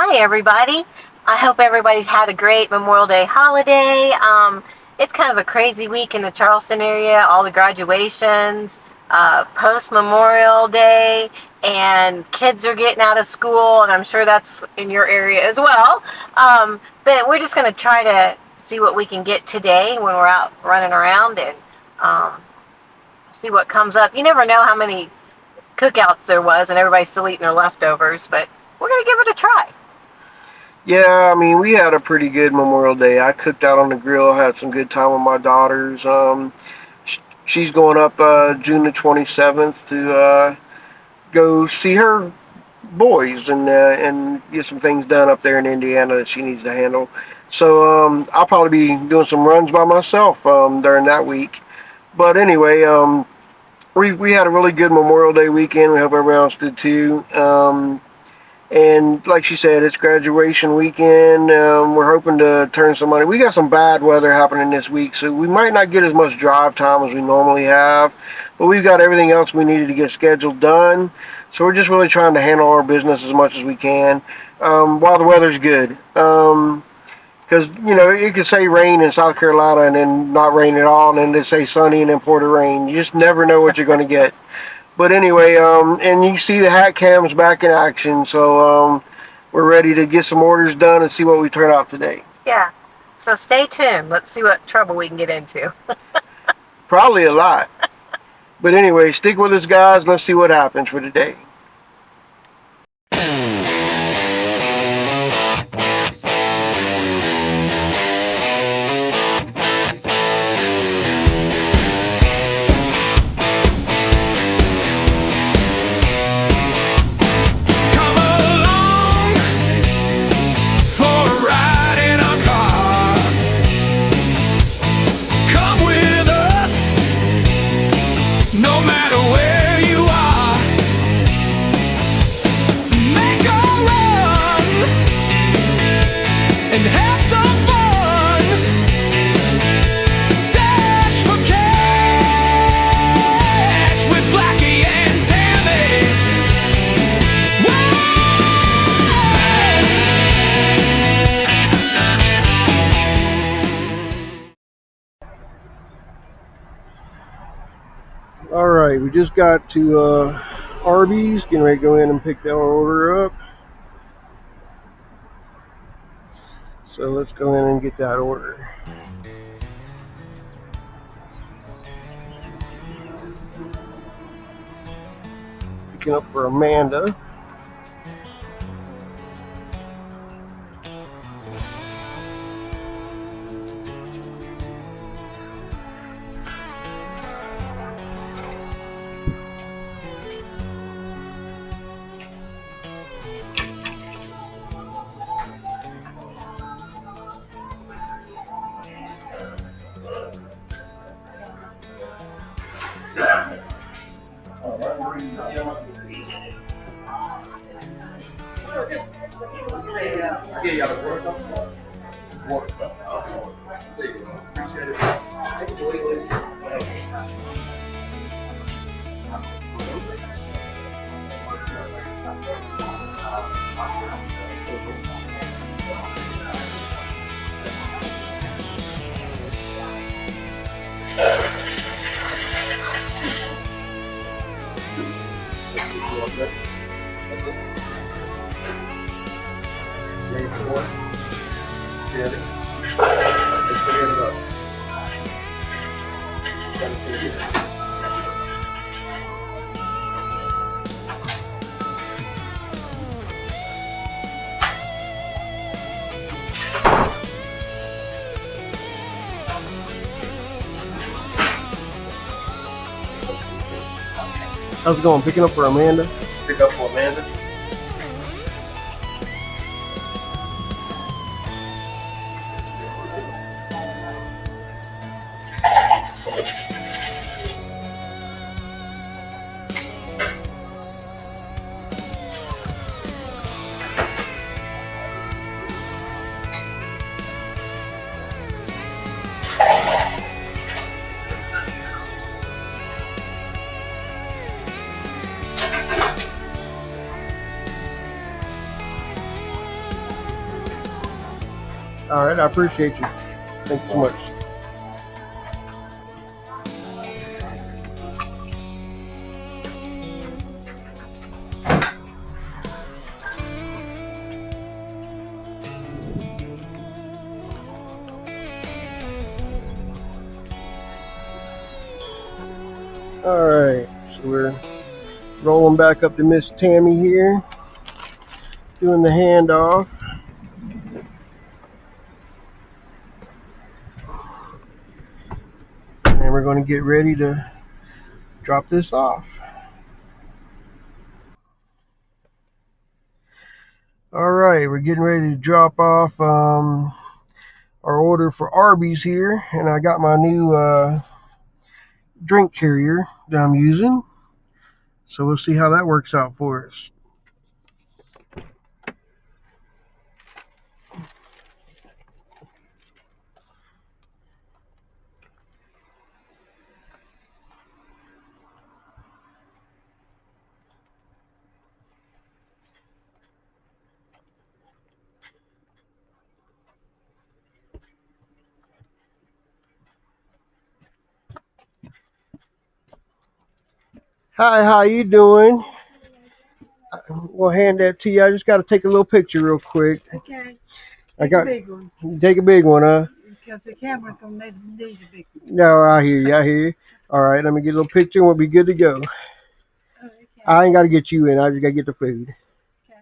Hi, everybody. I hope everybody's had a great Memorial Day holiday. It's kind of a crazy week in the Charleston area, all the graduations, post-Memorial Day, and kids are getting out of school, and I'm sure that's in your area as well. But we're just going to try to see what we can get today when we're out running around and see what comes up. You never know how many cookouts there was, and everybody's still eating their leftovers, but we're going to give it a try. Yeah, I mean, we had a pretty good Memorial Day. I cooked out on the grill, had some good time with my daughters. She's going up June the 27th to go see her boys and get some things done up there in Indiana that she needs to handle. So I'll probably be doing some runs by myself during that week. But anyway, we had a really good Memorial Day weekend. We hope everyone else did too. And like she said, it's graduation weekend. We're hoping to turn some money. We got some bad weather happening this week, so we might not get as much drive time as we normally have. But we've got everything else we needed to get scheduled done. So we're just really trying to handle our business as much as we can while the weather's good. Because, it could say rain in South Carolina and then not rain at all, and then they say sunny and then pour the rain. You just never know what you're going to get. But anyway, and you see the hat cam's back in action, so we're ready to get some orders done and see what we turn out today. Yeah, so stay tuned. Let's see what trouble we can get into. Probably a lot. But anyway, stick with us, guys. Let's see what happens for today. Alright, we just got to Arby's, getting ready to go in and pick that order up. So let's go in and get that order. Picking up for Amanda. How's it going? Picking up for Amanda? Pick up for Amanda. All right, I appreciate you. Thank you so much. All right, so we're rolling back up to Miss Tami here, doing the handoff. And we're going to get ready to drop this off. All right, we're getting ready to drop off our order for Arby's here, and I got my new drink carrier that I'm using. So we'll see how that works out for us. Hi, how you doing? We'll hand that to you. I just got to take a little picture real quick. Okay. I got a big one. Take a big one, huh? Because the camera don't need a big one. No, I hear you. I hear you. All right, let me get a little picture and we'll be good to go. Oh, okay. I ain't got to get you in. I just got to get the food. Okay.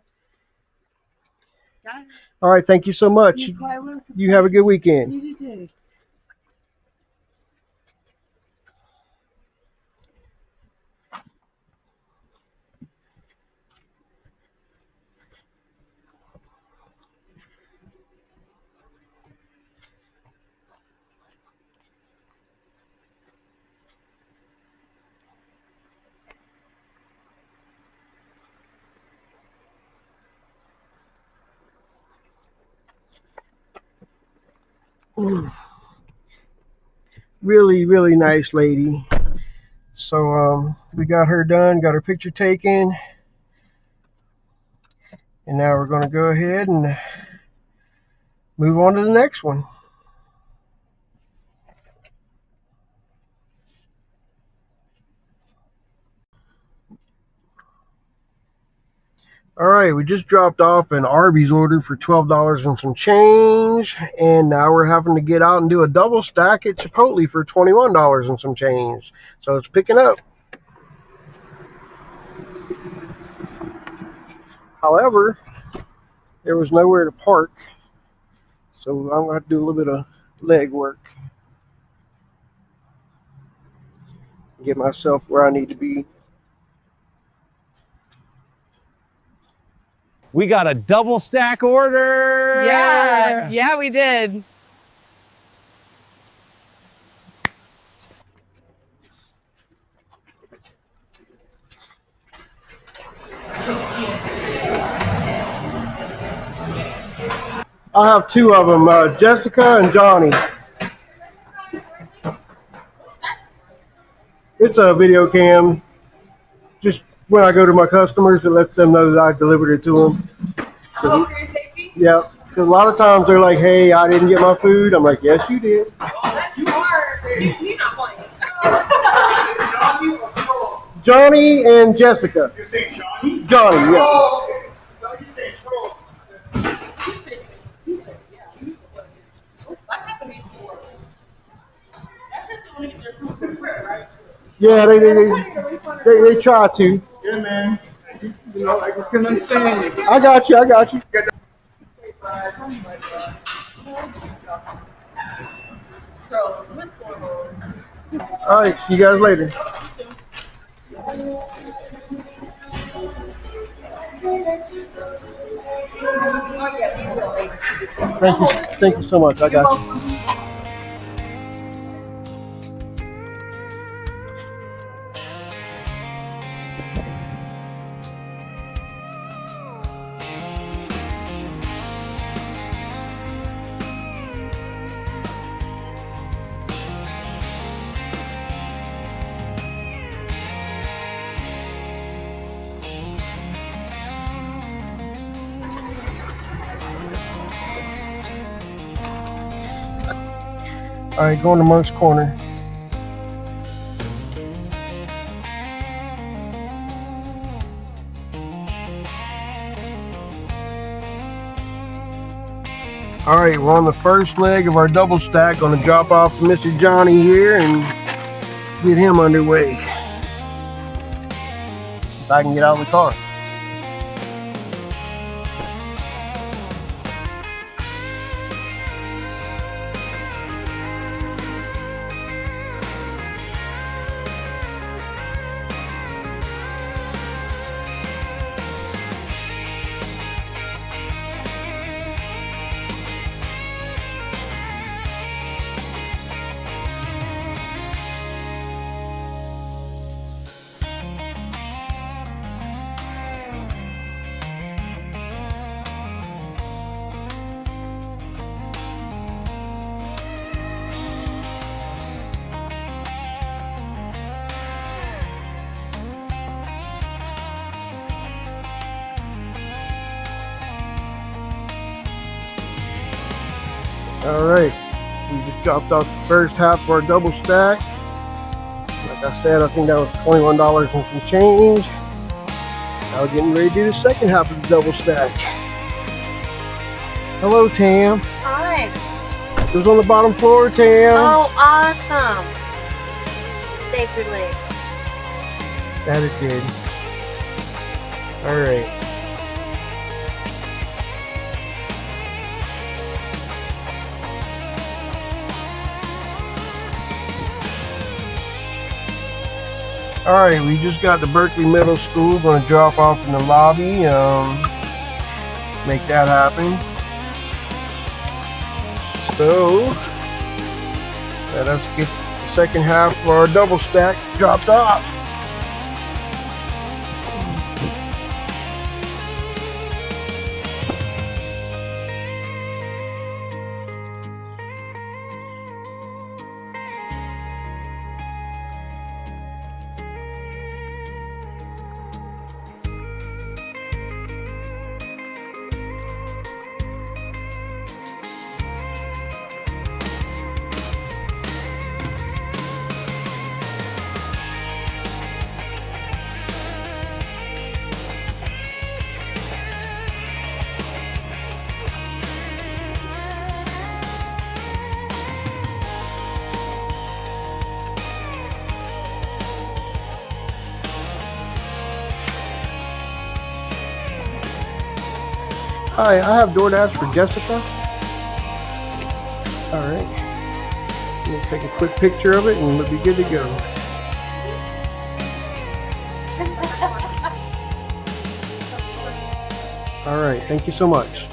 Got it. All right, thank you so much. You're quite welcome. You have a good weekend. You do too. Really, really nice lady. So we got her done, got her picture taken, and now we're going to go ahead and move on to the next one. All right, we just dropped off an Arby's order for $12 and some change, and now we're having to get out and do a double stack at Chipotle for $21 and some change. So it's picking up. However, there was nowhere to park, so I'm going to have to do a little bit of leg work. Get myself where I need to be. We got a double stack order. Yeah, we did. I have two of them, Jessica and Johnny. It's a video cam. Just when I go to my customers, it lets them know that I delivered it to them. Oh, for your safety? Yeah, because a lot of times they're like, hey, I didn't get my food. I'm like, yes, you did. Oh, that's smart. You're not playing. Johnny and Jessica. You say Johnny? Johnny, yeah. Oh, okay. So you say troll. That's it. They want to get their food for free, right? Yeah, they try to. Yeah, man. You know, I just can understand you. I got you. What's going on? All right, see you guys later. Thank you so much. I got you. All right, going to Monk's Corner. All right, we're on the first leg of our double stack. Gonna drop off to Mr. Johnny here and get him underway. If I can get out of the car. All right, we just dropped off the first half of our double stack. Like I said, I think that was $21 and some change. Now we're getting ready to do the second half of the double stack. Hello, Tam. Hi. It was on the bottom floor, Tam. Oh, awesome. Save your legs. That it did. All right. All right, we just got to Berkeley Middle School. Going to drop off in the lobby. Make that happen. So let us get the second half of our double stack dropped off. Hi, I have DoorDash for Jessica. All right. We'll take a quick picture of it and we'll be good to go. All right, thank you so much.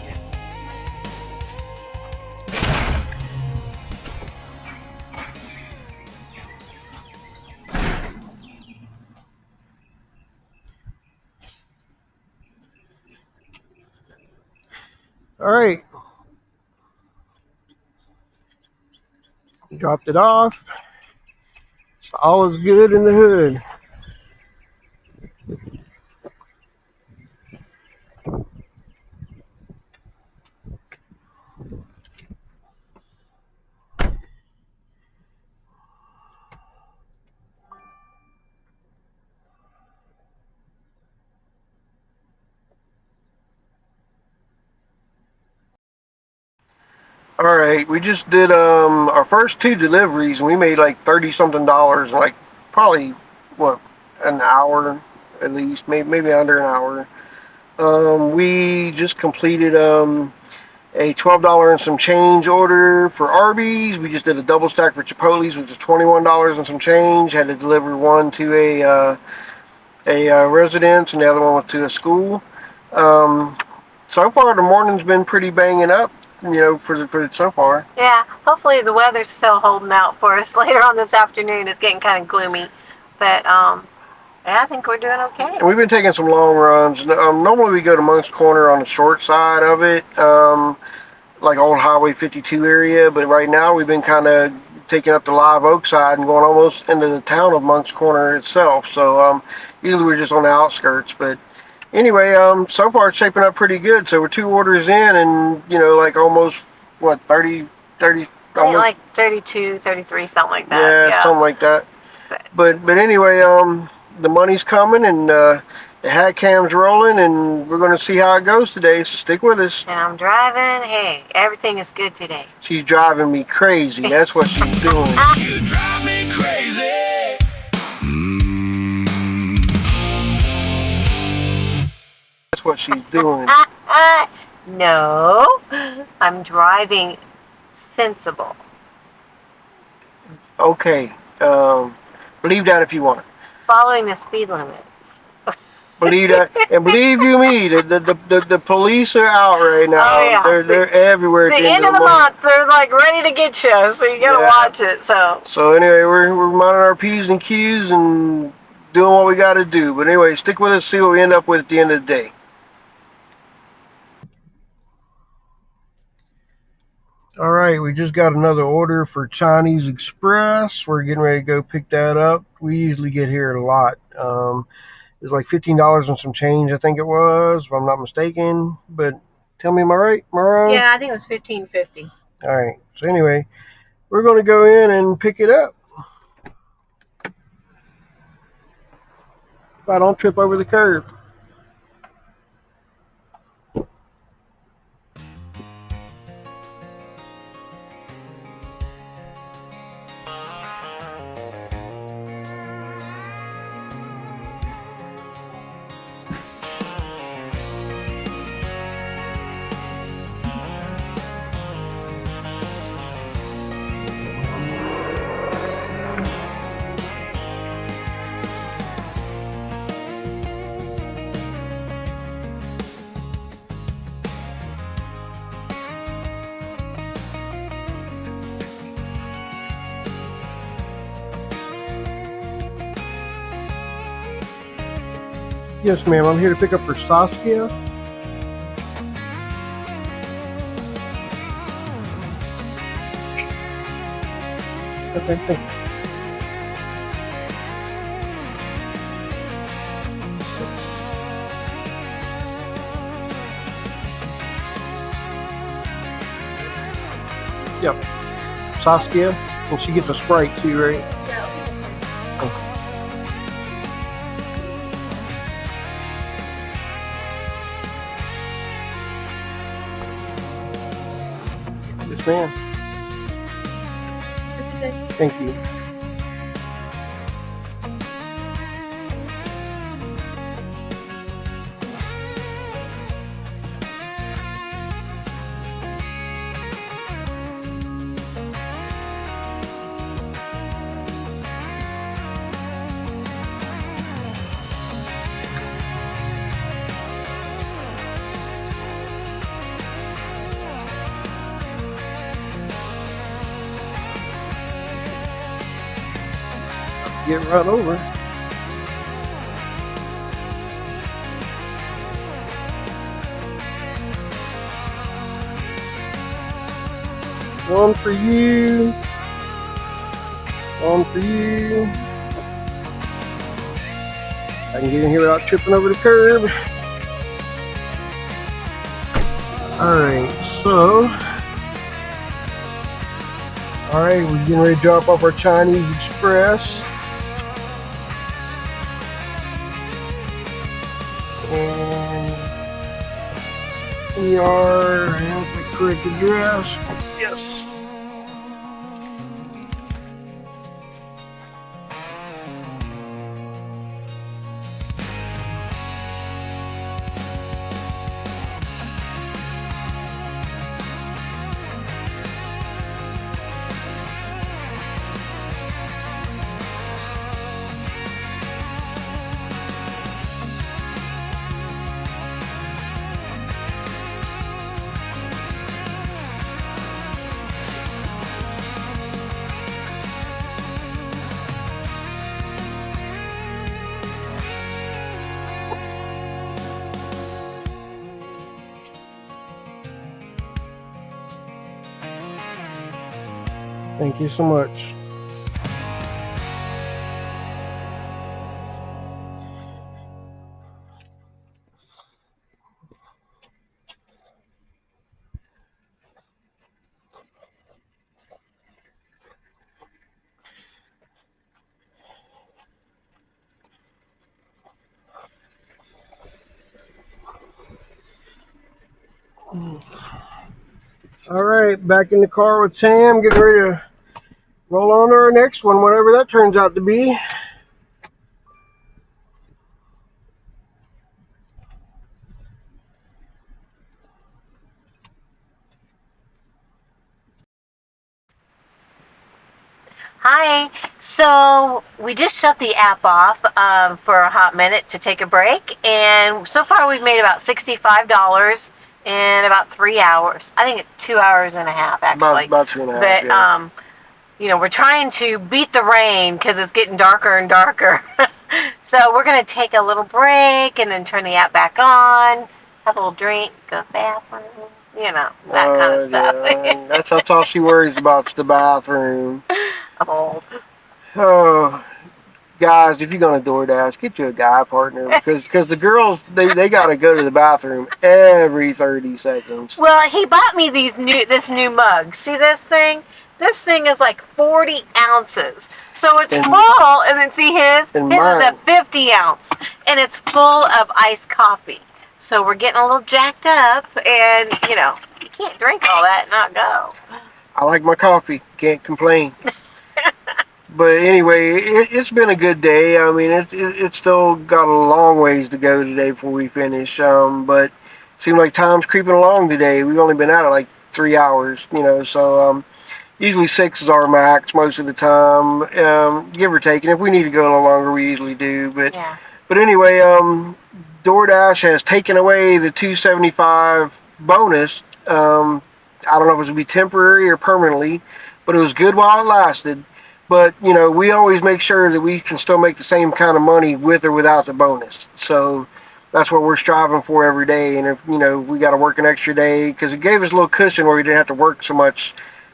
All right. Dropped it off. So all is good in the hood. All right, we just did our first 2 deliveries and we made like 30 something dollars, like probably what, an hour at least, maybe under an hour. We just completed a $12 and some change order for Arby's. We just did a double stack for Chipotle's, which is $21 and some change. Had to deliver one to a residence and the other one was to a school. So far the morning's been pretty banging up, you know, for so far. Yeah, hopefully the weather's still holding out for us later on this afternoon. It's getting kind of gloomy, but yeah, I think we're doing okay. And we've been taking some long runs. Normally we go to Monk's Corner on the short side of it, like old Highway 52 area, but right now we've been kind of taking up the Live Oak side and going almost into the town of Monk's Corner itself. So usually we're just on the outskirts, but anyway, so far it's shaping up pretty good. So we're 2 orders in and, you know, like almost, what, 30 I think like 32, 33, something like that. Yeah, something like that. But anyway, the money's coming and the hat cam's rolling, and we're gonna see how it goes today. So stick with us. And I'm driving. Hey, everything is good today. She's driving me crazy. That's what she's doing. You drive me crazy. That's what she's doing. No, I'm driving sensible. Okay. Believe that if you want. Following the speed limits. Believe that, and believe you me, the police are out right now. Oh, yeah. They're everywhere. The end of the month, they're like ready to get you, so you gotta watch it. So anyway, we're minding our P's and Q's and doing what we got to do. But anyway, stick with us, see what we end up with at the end of the day. All right, we just got another order for Chinese Express. We're getting ready to go pick that up. We usually get here a lot. It was like $15 and some change, I think it was, if I'm not mistaken. But tell me, am I right? Am I wrong? Yeah, I think it was $15.50. All right. So anyway, we're going to go in and pick it up. If I don't trip over the curb. Yes, ma'am. I'm here to pick up for Saskia. Okay, thank you. Yep. Saskia, and she gets a Sprite too, right? Yeah. Yes, ma'am. Thank you. Get run over. One for you. One for you. I can get in here without tripping over the curb. Alright, so. Alright, we're getting ready to drop off our Chinese Express. And we are at the correct address. Yes. Thank you so much. All right, back in the car with Sam, getting ready to roll on to our next one, whatever that turns out to be. Hi. So we just shut the app off for a hot minute to take a break, and so far we've made about $65 in about 3 hours. I think it's 2 hours and a half actually. About 2.5. But Yeah. we're trying to beat the rain because it's getting darker and darker. So we're gonna take a little break and then turn the app back on, have a little drink, go to the bathroom, that kind of stuff. Yeah. That's all she worries about is the bathroom. I'm old. Oh, guys, if you're gonna DoorDash, get you a guy partner because the girls they gotta go to the bathroom every 30 seconds. Well, he bought me this new mug. See this thing? This thing is like 40 ounces. So it's full, and then see his? His is a 50 ounce, and it's full of iced coffee. So we're getting a little jacked up, and, you can't drink all that and not go. I like my coffee. Can't complain. But anyway, it's been a good day. I mean, it's still got a long ways to go today before we finish. But it seems like time's creeping along today. We've only been at it like 3 hours, so usually 6 is our max most of the time, give or take. And if we need to go a little longer, we usually do. But anyway, DoorDash has taken away the $2.75 bonus. I don't know if it would be temporary or permanently, but it was good while it lasted. But, we always make sure that we can still make the same kind of money with or without the bonus. So that's what we're striving for every day. And if, we got to work an extra day, because it gave us a little cushion where we didn't have to work so much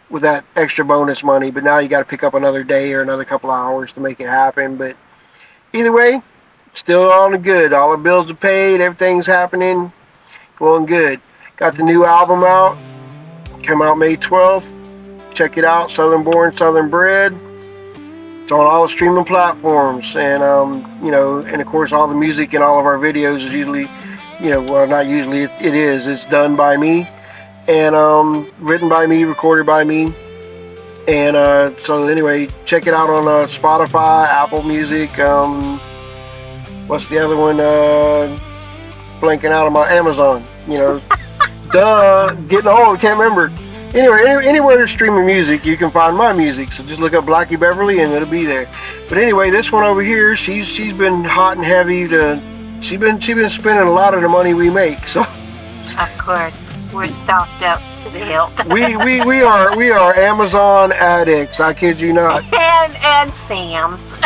with that extra bonus money. But now you got to pick up another day or another couple of hours to make it happen. But either way, still all the good. All the bills are paid. Everything's happening. Going good. Got the new album out. Came out May 12th. Check it out. Southern Born, Southern Bred. It's on all the streaming platforms, and and of course all the music in all of our videos is usually, well, not usually, it is. It's done by me, and written by me, recorded by me, and so anyway, check it out on Spotify, Apple Music. What's the other one? Blanking out on my Amazon. Duh, getting old, can't remember. Anyway, anywhere there's streaming music, you can find my music. So just look up Blackie Beverly and it'll be there. But anyway, this one over here, she's been hot and heavy. She's been spending a lot of the money we make. So of course, we're stocked up to the hilt. we are Amazon addicts. I kid you not. And Sam's.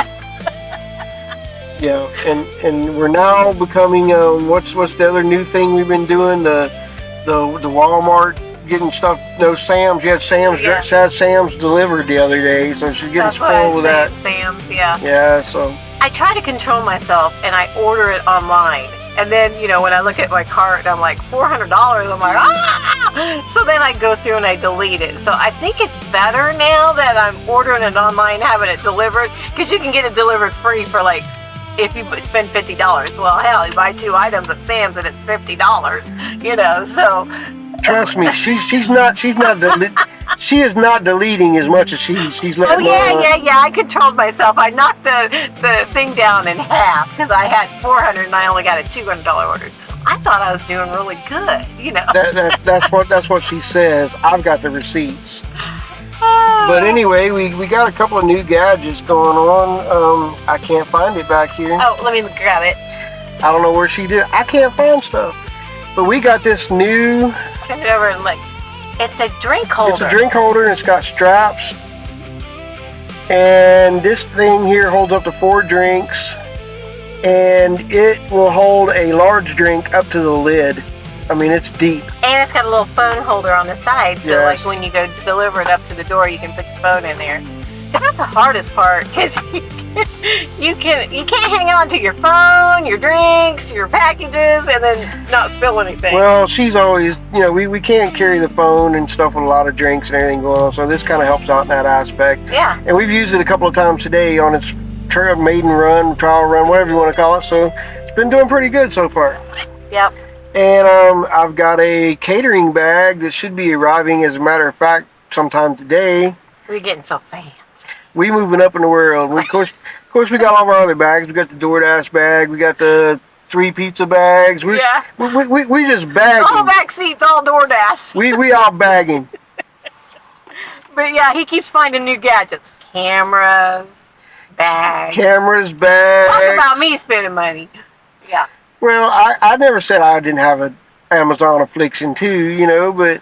Yeah, and we're now becoming what's the other new thing we've been doing? The Walmart. Getting stuff, Sam's. You had Sam's delivered the other day, so she's getting spoiled with that. Sam's, yeah. Yeah, so I try to control myself, and I order it online. And then, when I look at my cart, I'm like, $400. I'm like, ah! So then I go through and I delete it. So I think it's better now that I'm ordering it online, having it delivered, because you can get it delivered free for if you spend $50. Well, hell, you buy 2 items at Sam's and it's $50. So. Trust me, she is not deleting as much as she's letting. Oh yeah. I controlled myself. I knocked the thing down in half because I had $400 and I only got a $200 order. I thought I was doing really good, That's what she says. I've got the receipts. But anyway, we got a couple of new gadgets going on. I can't find it back here. Oh, let me grab it. I don't know where she did. I can't find stuff. But we got this new. Turn it over and look. It's a drink holder. It's a drink holder and it's got straps. And this thing here holds up to 4 drinks. And it will hold a large drink up to the lid. I mean, it's deep. And it's got a little phone holder on the side. So yes. When you go to deliver it up to the door, you can put your phone in there. That's the hardest part because you can't hang on to your phone, your drinks, your packages, and then not spill anything. Well, she's always, we can't carry the phone and stuff with a lot of drinks and everything going on, so this kind of helps out in that aspect. Yeah. And we've used it a couple of times today on its maiden run, trial run, whatever you want to call it, so it's been doing pretty good so far. Yep. And I've got a catering bag that should be arriving, as a matter of fact, sometime today. We're getting so fancy. We moving up in the world. Of course, we got all of our other bags. We got the DoorDash bag. We got the 3 pizza bags. We just The bagging. whole back seat's all DoorDash. We all bagging. But yeah, he keeps finding new gadgets. Cameras, bags. Cameras, bags. Talk about me spending money. Yeah. Well, I never said I didn't have an Amazon affliction too, but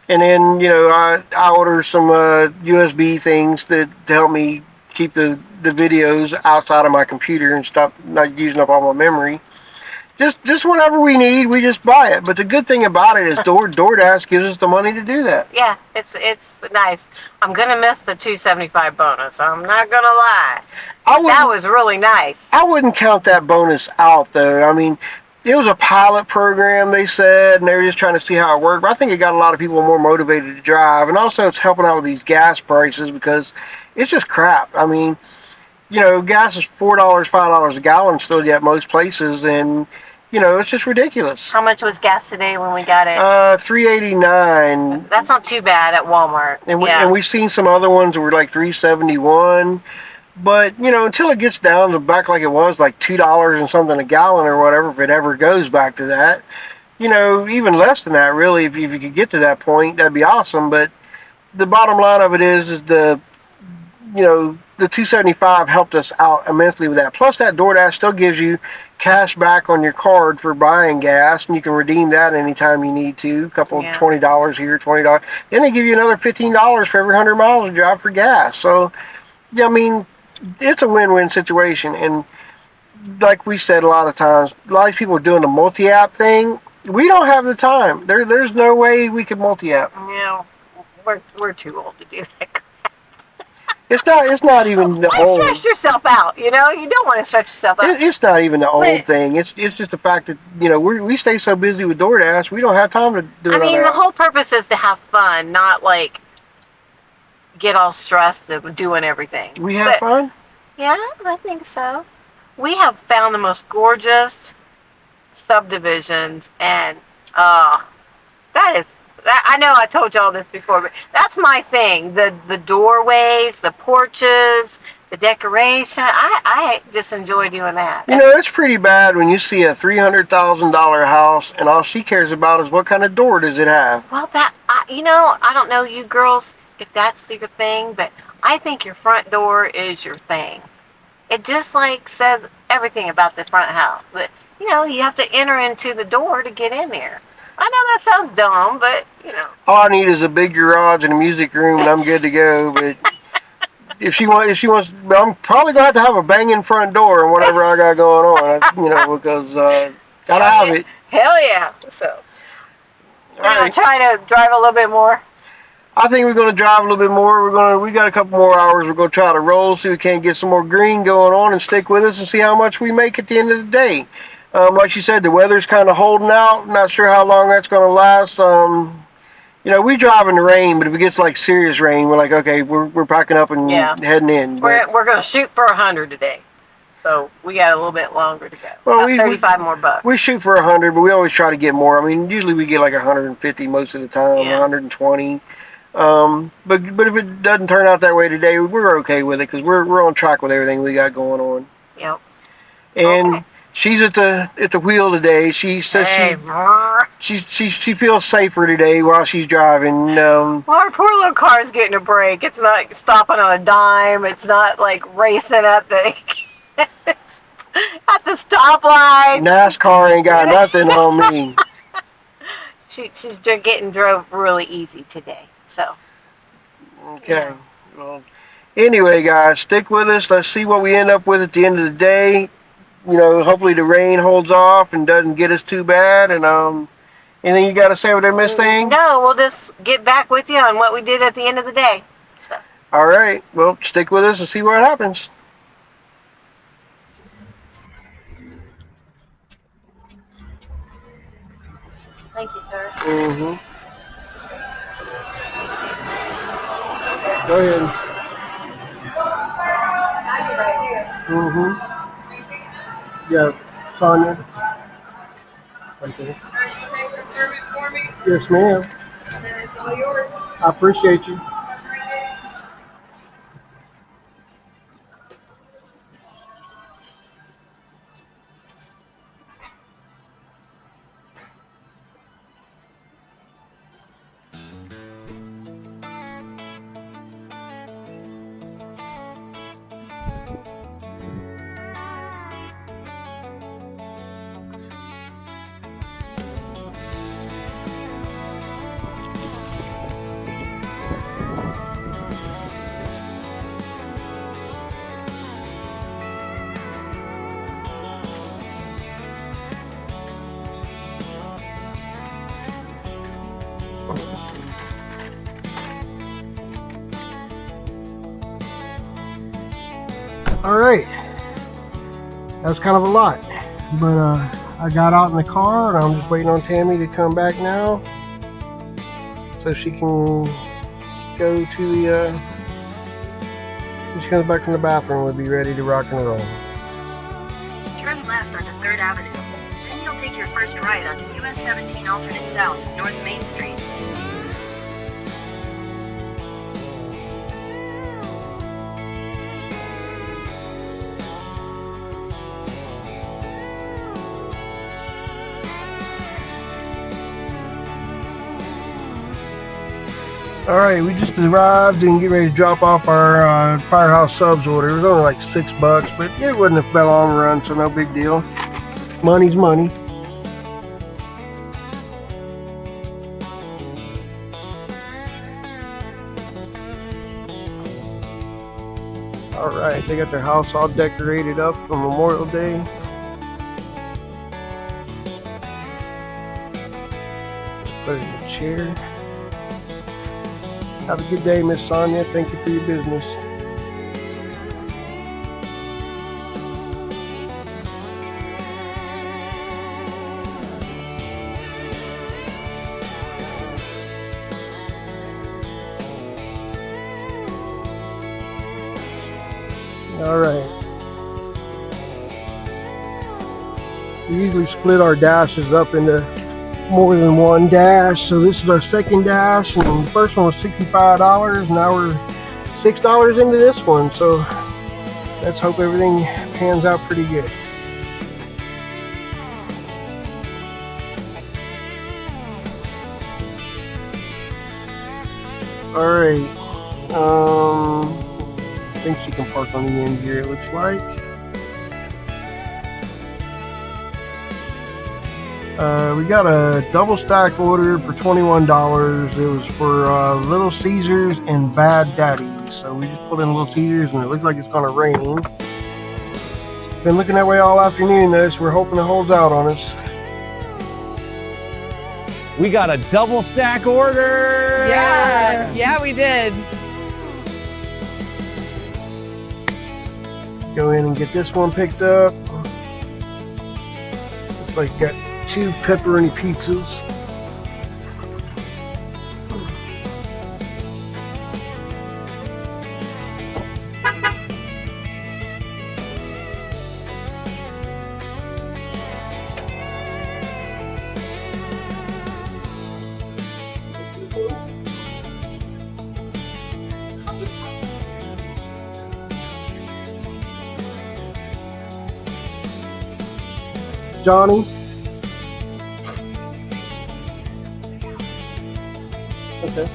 and then I order some USB things to help me keep the videos outside of my computer and stop not using up all my memory. Just whatever we need, we just buy it. But the good thing about it is DoorDash gives us the money to do that. Yeah, it's nice. I'm gonna miss the $275 bonus. I'm not gonna lie. That was really nice. I wouldn't count that bonus out though. I mean, it was a pilot program, they said, and they were just trying to see how it worked. But I think it got a lot of people more motivated to drive, and also it's helping out with these gas prices because it's just crap. I mean, gas is $4, $5 a gallon still at most places, and it's just ridiculous. How much was gas today when we got it? $3.89. That's not too bad at Walmart. And we've seen some other ones that were like $3.71. But until it gets down to back like it was, like $2 and something a gallon or whatever, if it ever goes back to that, even less than that, really, if you could get to that point, that'd be awesome. But the bottom line of it is the $2.75 helped us out immensely with that. Plus, that DoorDash still gives you cash back on your card for buying gas, and you can redeem that anytime you need to. A couple of $20 here, $20. Then they give you another $15 for every 100 miles you drive for gas. So, I mean, it's a win-win situation. And like we said a lot of times, a lot of people are doing the multi-app thing. We don't have the time. There's no way we could multi-app. We're too old to do that. It's not even the Why old. stress yourself out? You don't want to stretch yourself out. It's not even the old thing. It's just the fact that we stay so busy with DoorDash, we don't have time to do it. I mean, the whole purpose is to have fun, not like get all stressed of doing everything. We have fun? Yeah, I think so. We have found the most gorgeous subdivisions, and I know I told y'all this before, but that's my thing. The doorways, the porches, the decoration. I just enjoy doing that. It's pretty bad when you see a $300,000 house and all she cares about is what kind of door does it have. Well, I don't know you girls if that's your thing, but I think your front door is your thing. It just says everything about the front house. But you have to enter into the door to get in there. I know that sounds dumb, but all I need is a big garage and a music room, and I'm good to go. But if she wants, I'm probably gonna have to have a banging front door and whatever I got going on, because gotta have it. Hell yeah! So we're gonna try to drive a little bit more. I think we're gonna drive a little bit more. We got a couple more hours. We're gonna try to roll, see if we can't get some more green going on, and stick with us and see how much we make at the end of the day. Like she said, the weather's kind of holding out. Not sure how long that's going to last. We drive in the rain, but if it gets serious rain, we're like, okay, we're packing up and heading in. But we're going to shoot for 100 today, so we got a little bit longer to go. Well, about 35 more bucks. We shoot for 100, but we always try to get more. I mean, usually we get 150 most of the time, 120. But if it doesn't turn out that way today, we're okay with it because we're on track with everything we got going on. Yep. And she's at the wheel today. She says she feels safer today while she's driving. Well, our poor little car's getting a break. It's not stopping on a dime. It's not racing at the at the stoplight. NASCAR ain't got nothing on me. She's getting drove really easy today. So. Okay. Well, anyway, guys, stick with us. Let's see what we end up with at the end of the day. Hopefully the rain holds off and doesn't get us too bad. And anything you got to say with that Miss thing? No, we'll just get back with you on what we did at the end of the day. So. All right. Well, stick with us and see what happens. Thank you, sir. Mm-hmm. Go ahead. Mm-hmm. Yes, Sonia. Okay. Can you confirm it for me? Yes, ma'am. And then it's all yours. I appreciate you. All right, that was kind of a lot, but I got out in the car and I'm just waiting on Tami to come back now so she can go to the when she comes back from the bathroom, we'll be ready to rock and roll. Turn left onto 3rd Avenue. Then you'll take your first right onto US 17 alternate south, North Main Street. All right, we just arrived and get ready to drop off our Firehouse Subs order. It was only like $6, but it wasn't a long run, so no big deal. Money's money. All right, they got their house all decorated up for Memorial Day. Put it in the chair. Have a good day, Miss Sonia. Thank you for your business. All right. We usually split our dashes up into more than one dash, so this is our second dash, and the first one was $65. Now we're $6 into this one, so let's hope everything pans out pretty good. All right, I think she can park on the end here, it looks like. We got a double stack order for $21. It was for Little Caesars and Bad Daddy's. So we just put in Little Caesars and it looks like it's going to rain. It's been looking that way all afternoon though, so we're hoping it holds out on us. We got a double stack order. Yeah, we did. Go in and get this one picked up. Looks like you got 2 pepperoni pizzas. Johnny. Okay.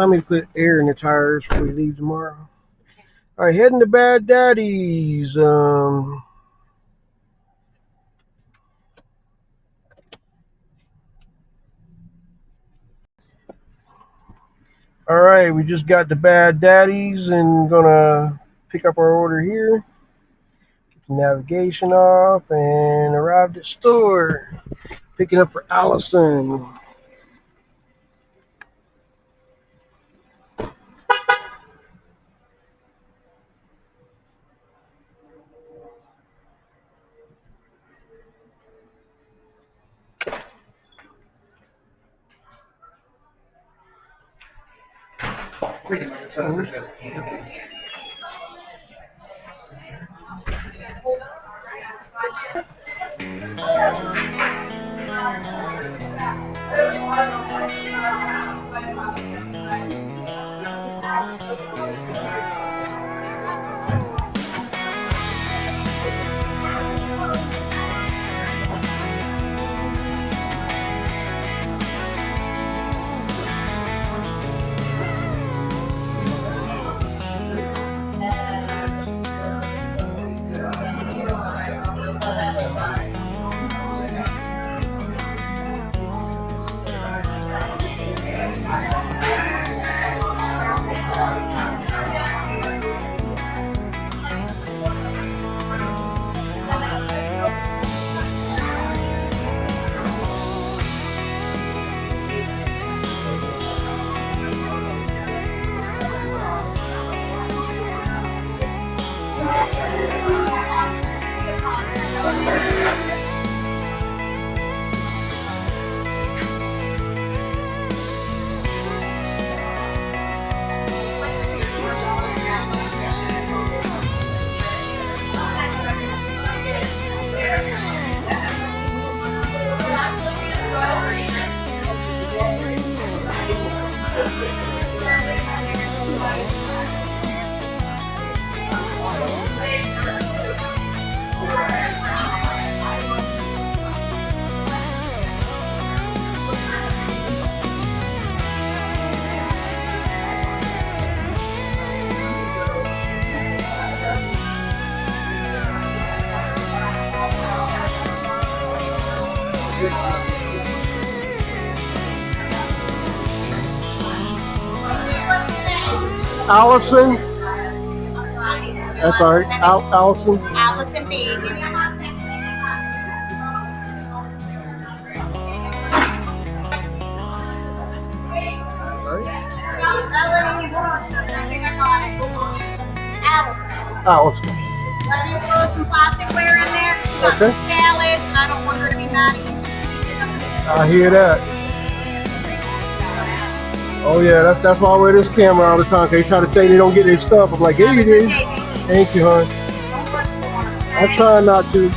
Let me put air in the tires before we leave tomorrow. All right, heading to Bad Daddy's. All right, we just got to Bad Daddy's and gonna pick up our order here. Get the navigation off and arrived at store. Picking up for Allison. Allison. That's all right. Allison. Allison B. Allison. Let me throw some plasticware in there. Okay. Salads. I don't want her to be mad at you. I hear that. Oh yeah, that's why I wear this camera all the time. They try to say they don't get their stuff. I'm like, here you go. Thank you, hon. I try not to.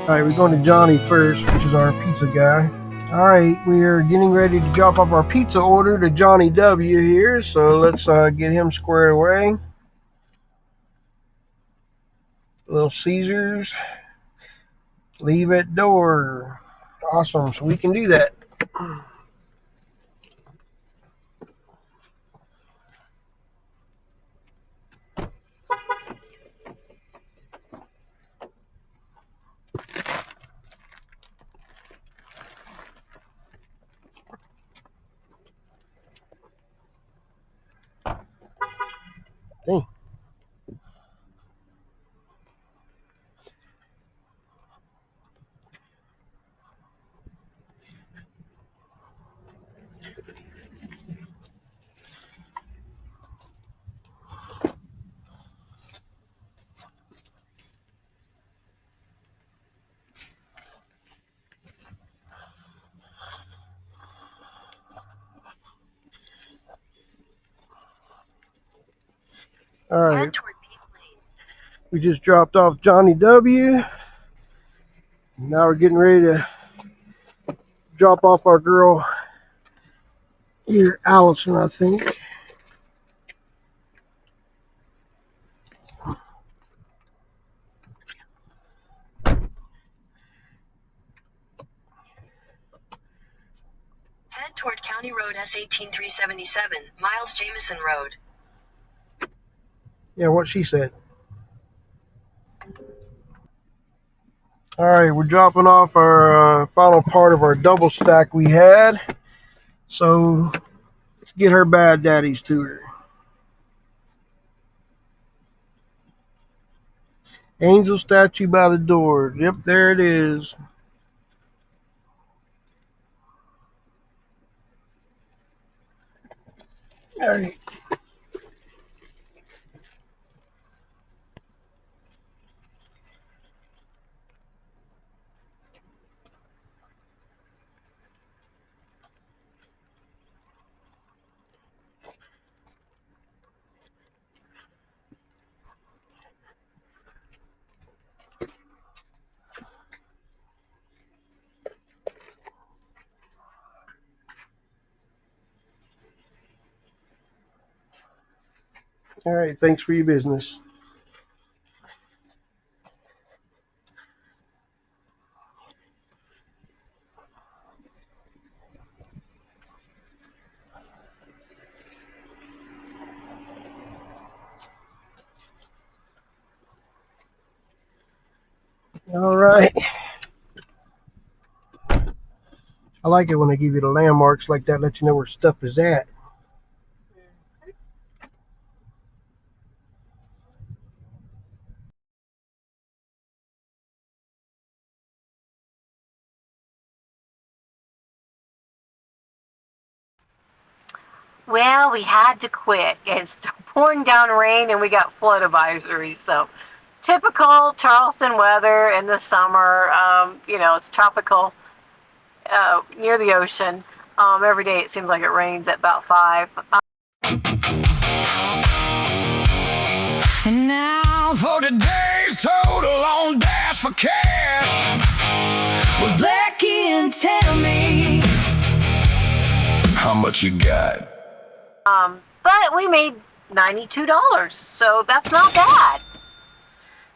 All right, we're going to Johnny first, which is our pizza guy. All right, we are getting ready to drop off our pizza order to Johnny W here, so let's get him squared away. Little Caesars, leave at door. Awesome, so we can do that. Dang. All right. Head toward Peak Lane. We just dropped off Johnny W. Now we're getting ready to drop off our girl here, Allison, I think. Head toward County Road S18377, Miles Jamison Road. Yeah, what she said. All right, we're dropping off our final part of our double stack we had. So let's get her bad daddies to her. Angel statue by the door. Yep, there it is. All right. All right, thanks for your business. All right. I like it when they give you the landmarks like that, let you know where stuff is at. Well, we had to quit. It's pouring down rain and we got flood advisories. So typical Charleston weather in the summer. It's tropical near the ocean. Every day it seems like it rains at about 5. And now for today's total on Dash for Cash with Blackie and Tami. How much you got? But we made $92, so that's not bad.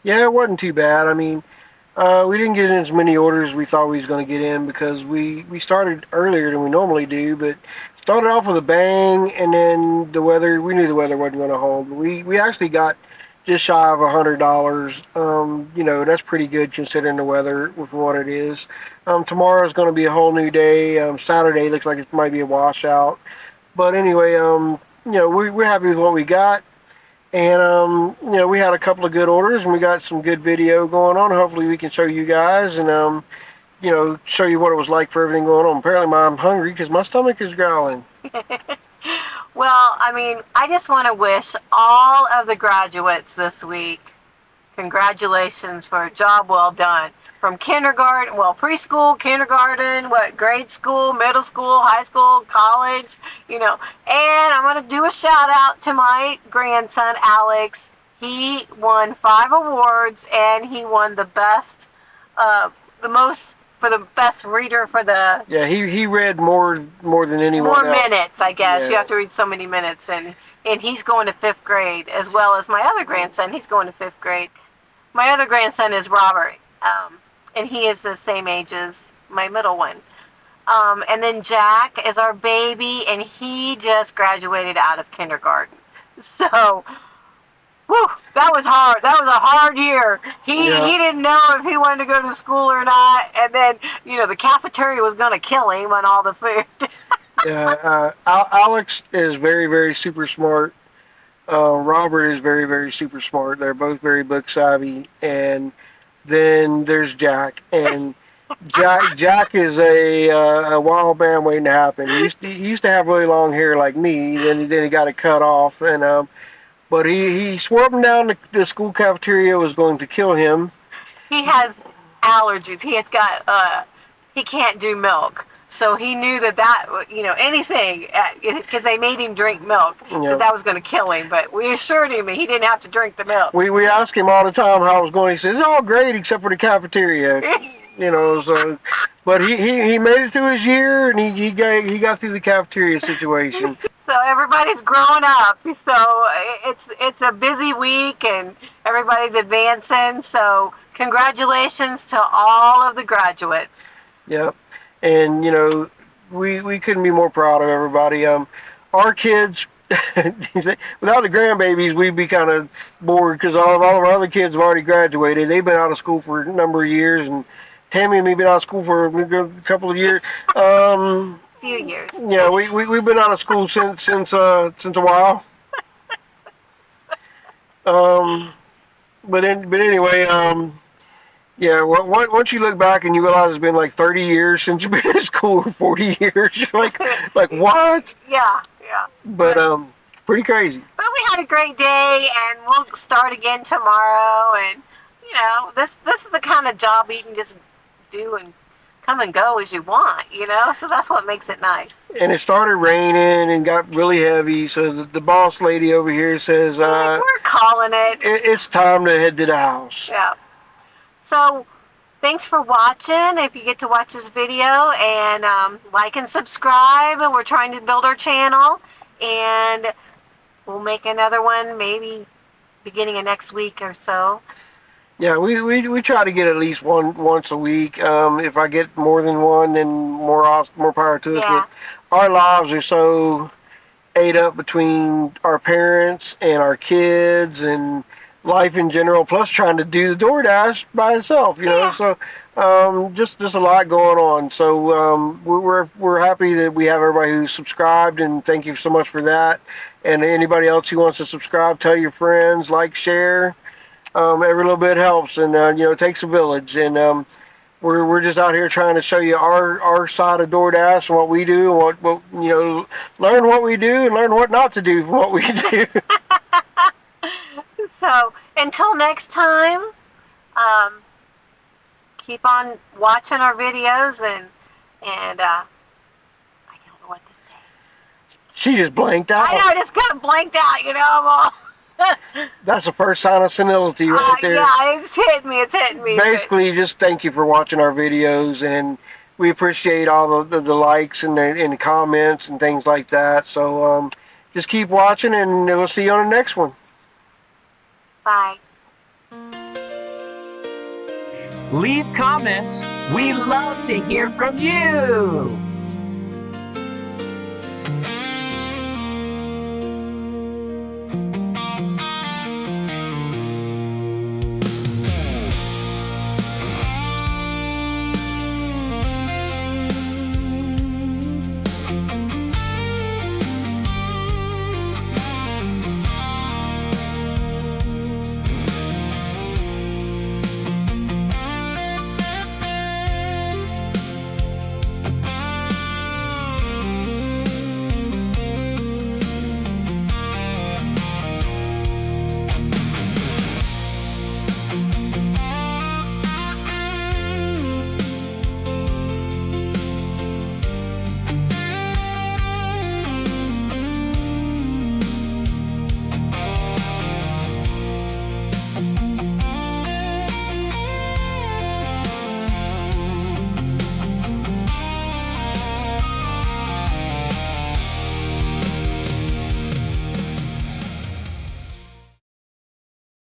Yeah, it wasn't too bad. I mean, we didn't get in as many orders as we thought we was going to get in because we started earlier than we normally do, but started off with a bang, and then we knew the weather wasn't going to hold. But we actually got just shy of $100. That's pretty good considering the weather with what it is. Tomorrow's going to be a whole new day. Saturday looks like it might be a washout. But anyway, we're happy with what we got. And, we had a couple of good orders and we got some good video going on. Hopefully we can show you guys and, show you what it was like for everything going on. Apparently I'm hungry because my stomach is growling. Well, I just want to wish all of the graduates this week congratulations for a job well done. From preschool, kindergarten, grade school, middle school, high school, college, And I'm going to do a shout out to my grandson, Alex. He won 5 awards and he won the best, for the best reader for the... Yeah, he read more than anyone else. More minutes, I guess. Yeah. You have to read so many minutes. And he's going to 5th grade, as well as my other grandson. He's going to 5th grade. My other grandson is Robert, and he is the same age as my middle one. And then Jack is our baby, and he just graduated out of kindergarten. So... whew, that was hard. That was a hard year. He didn't know if he wanted to go to school or not. And then, the cafeteria was going to kill him on all the food. Yeah, Alex is very, very super smart. Robert is very, very super smart. They're both very book savvy. And then there's Jack. And Jack is a wild man waiting to happen. He used to have really long hair like me. Then he got it cut off. And but he swore up and down the school cafeteria was going to kill him. He has allergies. He has got, he can't do milk. So he knew that anything, because they made him drink milk, Yeah. that was going to kill him. But we assured him he didn't have to drink the milk. We asked him all the time how it was going. He says, it's all great except for the cafeteria. So, but he made it through his year, and he got through the cafeteria situation. So everybody's growing up. So it's a busy week, and everybody's advancing. So congratulations to all of the graduates. Yep. And we couldn't be more proud of everybody. Our kids, without the grandbabies, we'd be kind of bored because all of our other kids have already graduated. They've been out of school for a number of years, and Tami and me been out of school for a couple of years. Few years. Yeah, we've been out of school since a while. But anyway, yeah. Once you look back and you realize it's been like 30 years since you've been in school, or 40 years, you're like what? Yeah. But pretty crazy. But we had a great day, and we'll start again tomorrow. And this is the kind of job you can just do and come and go as you want. So that's what makes it nice. And it started raining and got really heavy. So the boss lady over here says, we're calling it. It's time to head to the house. Yeah. So thanks for watching. If you get to watch this video, and like and subscribe. We're trying to build our channel, and we'll make another one maybe beginning of next week or so. Yeah, we try to get at least one once a week. If I get more than one, then more power to us. Yeah. But our lives are so ate up between our parents and our kids and life in general, plus trying to do the DoorDash by itself. Yeah. So just a lot going on. So we're happy that we have everybody who's subscribed, and thank you so much for that. And anybody else who wants to subscribe, tell your friends, like, share. Every little bit helps, and it takes a village. And we're just out here trying to show you our side of DoorDash and what we do, and what learn what we do and learn what not to do from what we do. So until next time, keep on watching our videos, and I don't know what to say. She just blanked out. I know, I just kind of blanked out. I'm all. That's the first sign of senility right there. Yeah, it's hitting me. Basically, just thank you for watching our videos, and we appreciate all the likes and the comments and things like that. So just keep watching, and we'll see you on the next one. Bye. Leave comments. We love to hear from you.